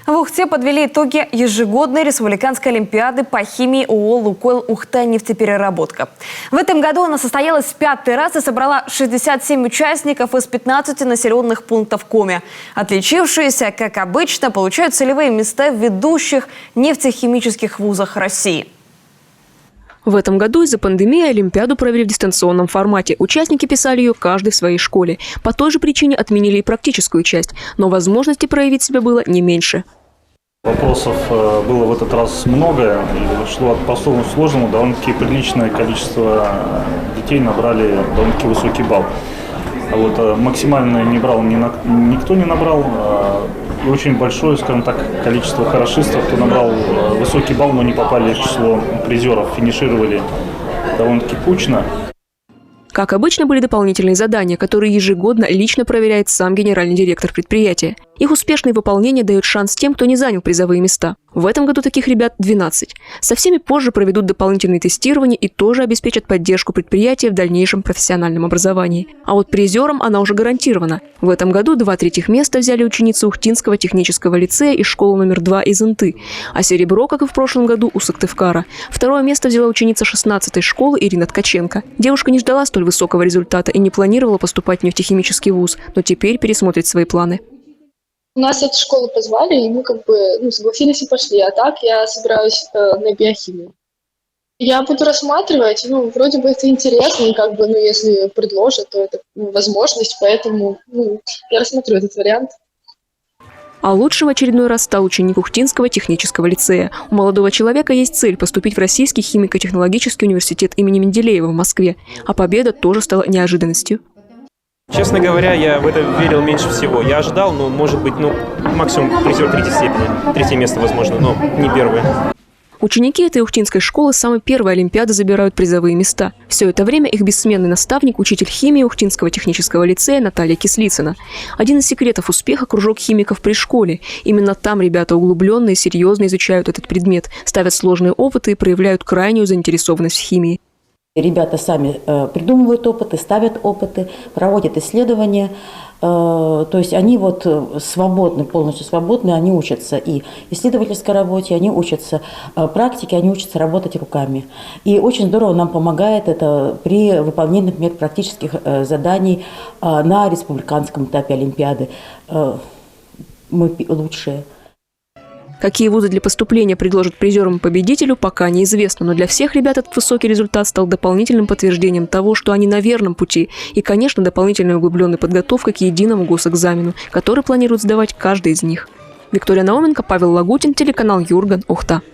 В Ухте подвели итоги ежегодной республиканской олимпиады по химии ООО «Лукойл Ухта нефтепереработка». В этом году она состоялась в 5-й раз и собрала 67 участников из 15 населенных пунктов Коми. Отличившиеся, как обычно, получают целевые места в ведущих нефтехимических вузах России. В этом году из-за пандемии Олимпиаду провели в дистанционном формате. Участники писали ее каждый в своей школе. По той же причине отменили и практическую часть. Но возможности проявить себя было не меньше. Вопросов было в этот раз много. И шло от простого к сложному. Довольно-таки приличное количество детей набрали довольно-таки высокий балл. А вот максимально не брал никто не набрал. И очень большое, скажем так, количество хорошистов, кто набрал высокий балл, но не попали в число призеров, финишировали довольно-таки кучно. Как обычно, были дополнительные задания, которые ежегодно лично проверяет сам генеральный директор предприятия. Их успешное выполнение дает шанс тем, кто не занял призовые места. В этом году таких ребят 12. Со всеми позже проведут дополнительные тестирования и тоже обеспечат поддержку предприятия в дальнейшем профессиональном образовании. А вот призерам она уже гарантирована. В этом году 2/3 места взяли ученицы Ухтинского технического лицея и школы номер 2 из Инты. А серебро, как и в прошлом году, у Сыктывкара. Второе место взяла ученица 16-й школы Ирина Ткаченко. Девушка не ждала столь высокого результата и не планировала поступать в нефтехимический вуз, но теперь пересмотрит свои планы. У нас эту школу позвали, и мы согласились и пошли. А так я собираюсь на биохимию. Я буду рассматривать, вроде бы это интересно, и если предложат, то это возможность, поэтому я рассмотрю этот вариант. А лучшим в очередной раз стал ученик Ухтинского технического лицея. У молодого человека есть цель поступить в Российский химико-технологический университет имени Менделеева в Москве. А победа тоже стала неожиданностью. Честно говоря, я в это верил меньше всего. Я ожидал, может быть, максимум призер 3-й степени. 3-е место, возможно, но не 1-е. Ученики этой ухтинской школы с самой первой олимпиады забирают призовые места. Все это время их бессменный наставник, учитель химии Ухтинского технического лицея Наталья Кислицына. Один из секретов успеха – кружок химиков при школе. Именно там ребята углубленно и серьезно изучают этот предмет, ставят сложные опыты и проявляют крайнюю заинтересованность в химии. Ребята сами придумывают опыты, ставят опыты, проводят исследования. То есть они свободны, полностью свободны, они учатся и исследовательской работе, они учатся практике, они учатся работать руками. И очень здорово нам помогает это при выполнении, например, практических заданий на республиканском этапе Олимпиады. Мы лучшие. Какие вузы для поступления предложат призерам и победителю, пока неизвестно. Но для всех ребят этот высокий результат стал дополнительным подтверждением того, что они на верном пути. И, конечно, дополнительной углубленной подготовкой к единому госэкзамену, который планирует сдавать каждый из них. Виктория Науменко, Павел Лагутин, телеканал Юрган, Ухта.